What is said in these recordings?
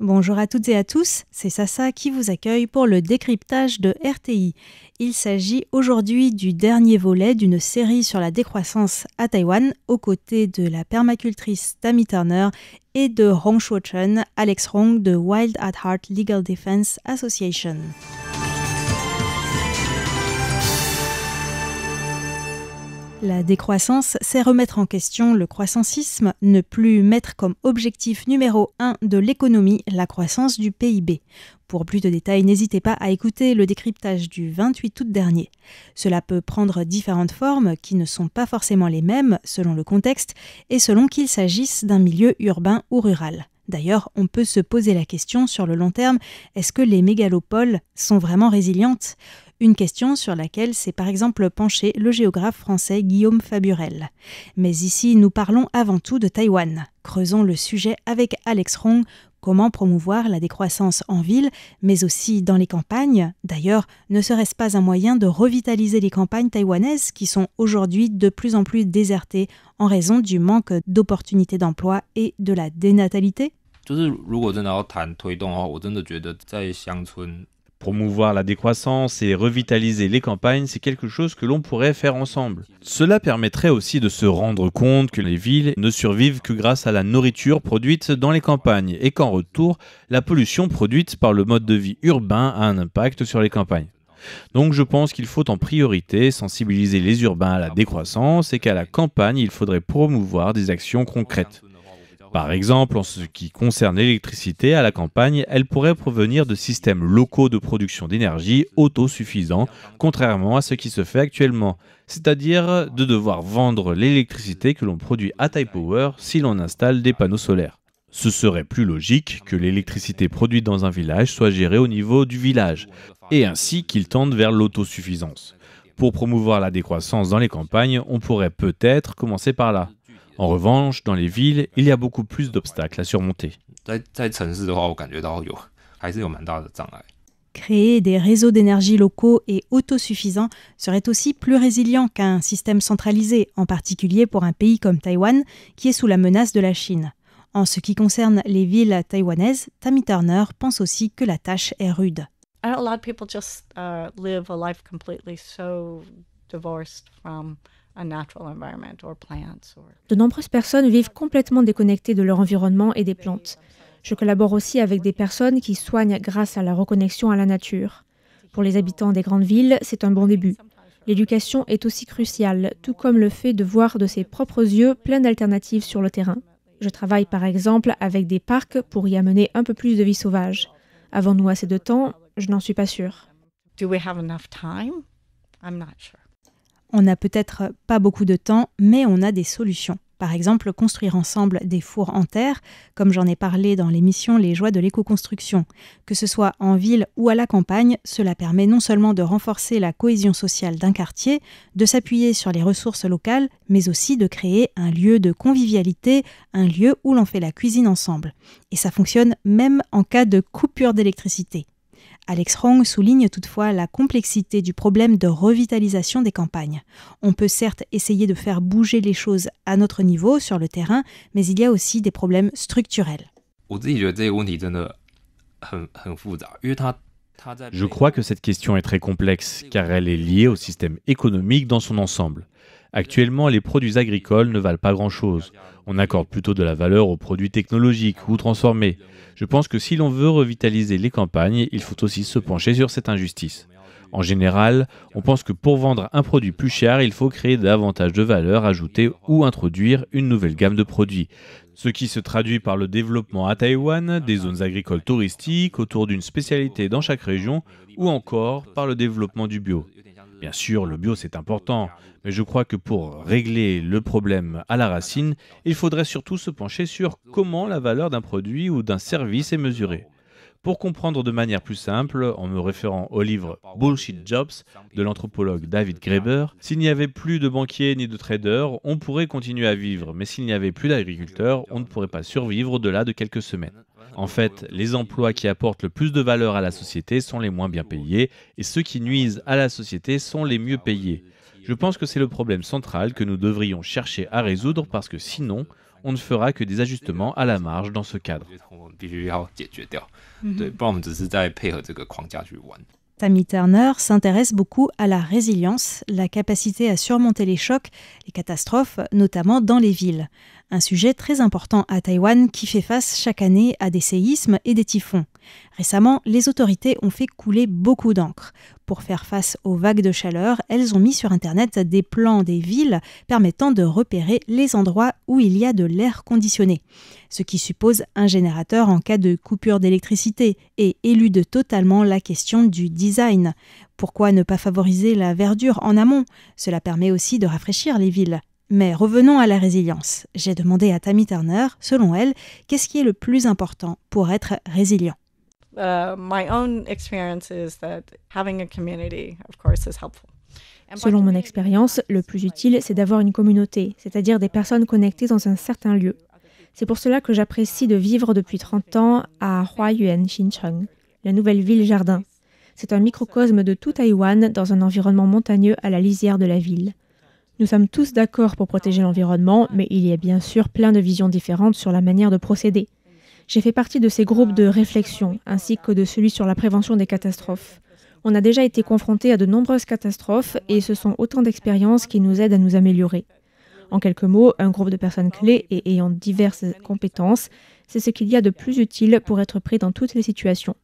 Bonjour à toutes et à tous, c'est Sasa qui vous accueille pour le décryptage de RTI. Il s'agit aujourd'hui du dernier volet d'une série sur la décroissance à Taïwan, aux côtés de la permacultrice Tammy Turner et de Hong Shuo-Chen, Alex Hong de Wild at Heart Legal Defense Association. La décroissance, c'est remettre en question le croissancisme, ne plus mettre comme objectif numéro 1 de l'économie la croissance du PIB. Pour plus de détails, n'hésitez pas à écouter le décryptage du 28 août dernier. Cela peut prendre différentes formes qui ne sont pas forcément les mêmes selon le contexte et selon qu'il s'agisse d'un milieu urbain ou rural. D'ailleurs, on peut se poser la question sur le long terme, est-ce que les mégalopoles sont vraiment résilientes ? Une question sur laquelle s'est par exemple penché le géographe français Guillaume Faburel. Mais ici, nous parlons avant tout de Taïwan. Creusons le sujet avec Alex Hong. Comment promouvoir la décroissance en ville, mais aussi dans les campagnes ? D'ailleurs, ne serait-ce pas un moyen de revitaliser les campagnes taïwanaises qui sont aujourd'hui de plus en plus désertées en raison du manque d'opportunités d'emploi et de la dénatalité ? Promouvoir la décroissance et revitaliser les campagnes, c'est quelque chose que l'on pourrait faire ensemble. Cela permettrait aussi de se rendre compte que les villes ne survivent que grâce à la nourriture produite dans les campagnes et qu'en retour, la pollution produite par le mode de vie urbain a un impact sur les campagnes. Donc je pense qu'il faut en priorité sensibiliser les urbains à la décroissance et qu'à la campagne, il faudrait promouvoir des actions concrètes. Par exemple, en ce qui concerne l'électricité, à la campagne, elle pourrait provenir de systèmes locaux de production d'énergie autosuffisants, contrairement à ce qui se fait actuellement, c'est-à-dire de devoir vendre l'électricité que l'on produit à Taipower si l'on installe des panneaux solaires. Ce serait plus logique que l'électricité produite dans un village soit gérée au niveau du village, et ainsi qu'il tende vers l'autosuffisance. Pour promouvoir la décroissance dans les campagnes, on pourrait peut-être commencer par là. En revanche, dans les villes, il y a beaucoup plus d'obstacles à surmonter. Créer des réseaux d'énergie locaux et autosuffisants serait aussi plus résilient qu'un système centralisé, en particulier pour un pays comme Taïwan, qui est sous la menace de la Chine. En ce qui concerne les villes taïwanaises, Tammy Turner pense aussi que la tâche est rude. A lot of people just live a life completely so divorced from a natural environment or plants or... De nombreuses personnes vivent complètement déconnectées de leur environnement et des plantes. Je collabore aussi avec des personnes qui soignent grâce à la reconnexion à la nature. Pour les habitants des grandes villes, c'est un bon début. L'éducation est aussi cruciale, tout comme le fait de voir de ses propres yeux plein d'alternatives sur le terrain. Je travaille par exemple avec des parcs pour y amener un peu plus de vie sauvage. Avons-nous assez de temps ? Je n'en suis pas sûre. Do we have enough time? I'm not sure. On n'a peut-être pas beaucoup de temps, mais on a des solutions. Par exemple, construire ensemble des fours en terre, comme j'en ai parlé dans l'émission Les joies de l'éco-construction. Que ce soit en ville ou à la campagne, cela permet non seulement de renforcer la cohésion sociale d'un quartier, de s'appuyer sur les ressources locales, mais aussi de créer un lieu de convivialité, un lieu où l'on fait la cuisine ensemble. Et ça fonctionne même en cas de coupure d'électricité. Alex Hong souligne toutefois la complexité du problème de revitalisation des campagnes. On peut certes essayer de faire bouger les choses à notre niveau sur le terrain, mais il y a aussi des problèmes structurels. Je crois que cette question est très complexe, car elle est liée au système économique dans son ensemble. Actuellement, les produits agricoles ne valent pas grand-chose. On accorde plutôt de la valeur aux produits technologiques ou transformés. Je pense que si l'on veut revitaliser les campagnes, il faut aussi se pencher sur cette injustice. En général, on pense que pour vendre un produit plus cher, il faut créer davantage de valeur ajoutée ou introduire une nouvelle gamme de produits. Ce qui se traduit par le développement à Taïwan des zones agricoles touristiques autour d'une spécialité dans chaque région ou encore par le développement du bio. Bien sûr, le bio c'est important, mais je crois que pour régler le problème à la racine, il faudrait surtout se pencher sur comment la valeur d'un produit ou d'un service est mesurée. Pour comprendre de manière plus simple, en me référant au livre Bullshit Jobs de l'anthropologue David Graeber, s'il n'y avait plus de banquiers ni de traders, on pourrait continuer à vivre, mais s'il n'y avait plus d'agriculteurs, on ne pourrait pas survivre au-delà de quelques semaines. En fait, les emplois qui apportent le plus de valeur à la société sont les moins bien payés et ceux qui nuisent à la société sont les mieux payés. Je pense que c'est le problème central que nous devrions chercher à résoudre parce que sinon, On ne fera que des ajustements à la marge dans ce cadre. Tammy Turner s'intéresse beaucoup à la résilience, la capacité à surmonter les chocs, les catastrophes, notamment dans les villes. Un sujet très important à Taïwan qui fait face chaque année à des séismes et des typhons. Récemment, les autorités ont fait couler beaucoup d'encre. Pour faire face aux vagues de chaleur, elles ont mis sur Internet des plans des villes permettant de repérer les endroits où il y a de l'air conditionné. Ce qui suppose un générateur en cas de coupure d'électricité et élude totalement la question du design. Pourquoi ne pas favoriser la verdure en amont ? Cela permet aussi de rafraîchir les villes. Mais revenons à la résilience. J'ai demandé à Tammy Turner, selon elle, qu'est-ce qui est le plus important pour être résilient ? My own experience is that having a community, of course, is helpful. Selon mon expérience, le plus utile, c'est d'avoir une communauté, c'est-à-dire des personnes connectées dans un certain lieu. C'est pour cela que j'apprécie de vivre depuis 30 ans à Huayuan, Xincheng, la nouvelle ville jardin. C'est un microcosme de tout Taïwan dans un environnement montagneux à la lisière de la ville. Nous sommes tous d'accord pour protéger l'environnement, mais il y a bien sûr plein de visions différentes sur la manière de procéder. J'ai fait partie de ces groupes de réflexion, ainsi que de celui sur la prévention des catastrophes. On a déjà été confrontés à de nombreuses catastrophes et ce sont autant d'expériences qui nous aident à nous améliorer. En quelques mots, un groupe de personnes clés et ayant diverses compétences, c'est ce qu'il y a de plus utile pour être prêt dans toutes les situations.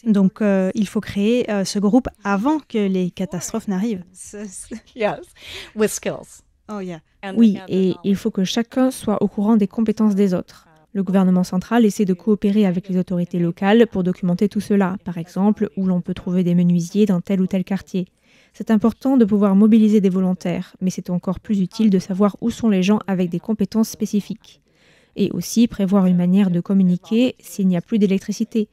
Donc, il faut créer ce groupe avant que les catastrophes n'arrivent. Yes, with skills. Oh, yeah. Oui, et il faut que chacun soit au courant des compétences des autres. Le gouvernement central essaie de coopérer avec les autorités locales pour documenter tout cela, par exemple, où l'on peut trouver des menuisiers dans tel ou tel quartier. C'est important de pouvoir mobiliser des volontaires, mais c'est encore plus utile de savoir où sont les gens avec des compétences spécifiques. Et aussi prévoir une manière de communiquer s'il n'y a plus d'électricité.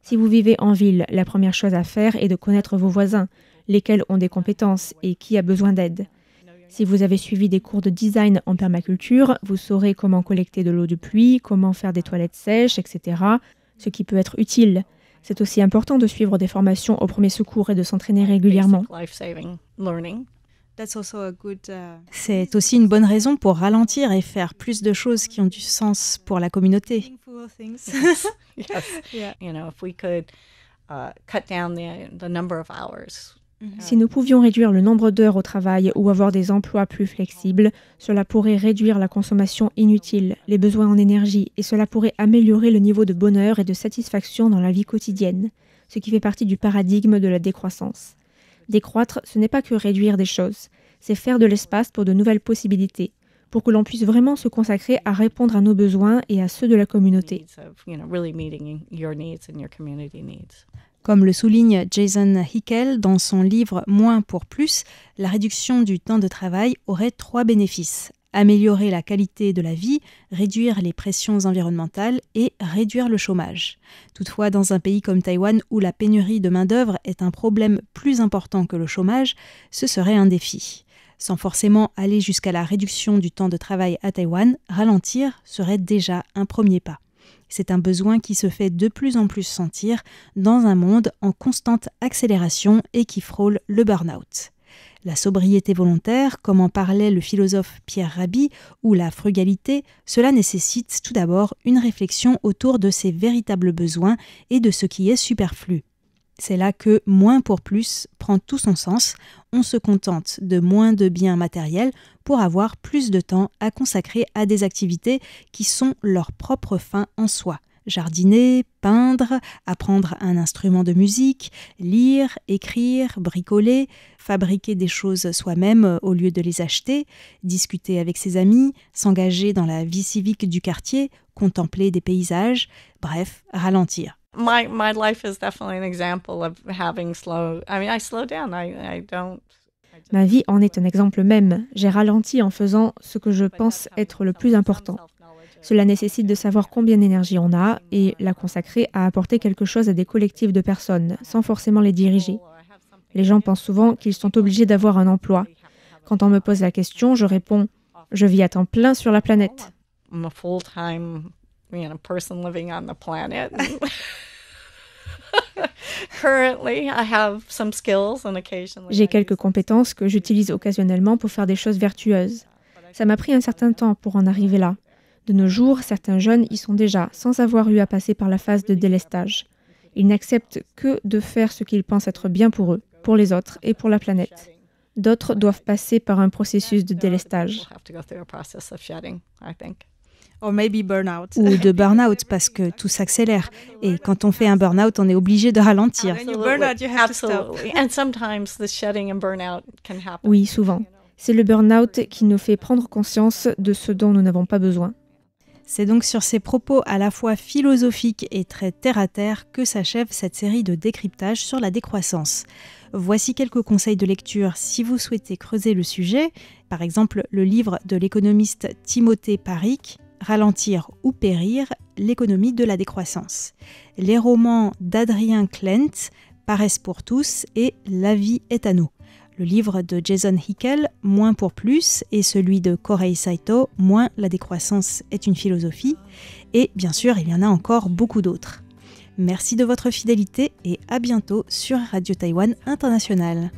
Si vous vivez en ville, la première chose à faire est de connaître vos voisins, lesquels ont des compétences et qui a besoin d'aide. Si vous avez suivi des cours de design en permaculture, vous saurez comment collecter de l'eau de pluie, comment faire des toilettes sèches, etc., ce qui peut être utile. C'est aussi important de suivre des formations au premier secours et de s'entraîner régulièrement. C'est aussi une bonne raison pour ralentir et faire plus de choses qui ont du sens pour la communauté. Si nous pouvions réduire le nombre d'heures au travail ou avoir des emplois plus flexibles, cela pourrait réduire la consommation inutile, les besoins en énergie, et cela pourrait améliorer le niveau de bonheur et de satisfaction dans la vie quotidienne, ce qui fait partie du paradigme de la décroissance. Décroître, ce n'est pas que réduire des choses, c'est faire de l'espace pour de nouvelles possibilités, pour que l'on puisse vraiment se consacrer à répondre à nos besoins et à ceux de la communauté. Comme le souligne Jason Hickel dans son livre « Moins pour plus », la réduction du temps de travail aurait 3 bénéfices. Améliorer la qualité de la vie, réduire les pressions environnementales et réduire le chômage. Toutefois, dans un pays comme Taïwan où la pénurie de main-d'œuvre est un problème plus important que le chômage, ce serait un défi. Sans forcément aller jusqu'à la réduction du temps de travail à Taïwan, ralentir serait déjà un premier pas. C'est un besoin qui se fait de plus en plus sentir dans un monde en constante accélération et qui frôle le burn-out. La sobriété volontaire, comme en parlait le philosophe Pierre Rabhi, ou la frugalité, cela nécessite tout d'abord une réflexion autour de ses véritables besoins et de ce qui est superflu. C'est là que moins pour plus prend tout son sens. On se contente de moins de biens matériels pour avoir plus de temps à consacrer à des activités qui sont leur propre fin en soi. Jardiner, peindre, apprendre un instrument de musique, lire, écrire, bricoler, fabriquer des choses soi-même au lieu de les acheter, discuter avec ses amis, s'engager dans la vie civique du quartier, contempler des paysages, bref, ralentir. My life is definitely an example of having slow. I mean, I slow down. I don't. Ma vie en est un exemple même. J'ai ralenti en faisant ce que je pense être le plus important. Cela nécessite de savoir combien d'énergie on a et la consacrer à apporter quelque chose à des collectifs de personnes, sans forcément les diriger. Les gens pensent souvent qu'ils sont obligés d'avoir un emploi. Quand on me pose la question, je réponds « Je vis à temps plein sur la planète ». I'm a full-time, person living on the planet. J'ai quelques compétences que j'utilise occasionnellement pour faire des choses vertueuses. Ça m'a pris un certain temps pour en arriver là. De nos jours, certains jeunes y sont déjà, sans avoir eu à passer par la phase de délestage. Ils n'acceptent que de faire ce qu'ils pensent être bien pour eux, pour les autres et pour la planète. D'autres doivent passer par un processus de délestage. Ou de burn-out, parce que tout s'accélère. Et quand on fait un burn-out, on est obligé de ralentir. Oui, souvent. C'est le burn-out qui nous fait prendre conscience de ce dont nous n'avons pas besoin. C'est donc sur ces propos à la fois philosophiques et très terre-à-terre que s'achève cette série de décryptage sur la décroissance. Voici quelques conseils de lecture si vous souhaitez creuser le sujet. Par exemple, le livre de l'économiste Timothée Parikh, Ralentir ou périr, l'économie de la décroissance. Les romans d'Adrien Klent, Paresse pour tous et La vie est à nous. Le livre de Jason Hickel, Moins pour plus, et celui de Korei Saito, Moins la décroissance est une philosophie. Et bien sûr, il y en a encore beaucoup d'autres. Merci de votre fidélité et à bientôt sur Radio Taïwan International.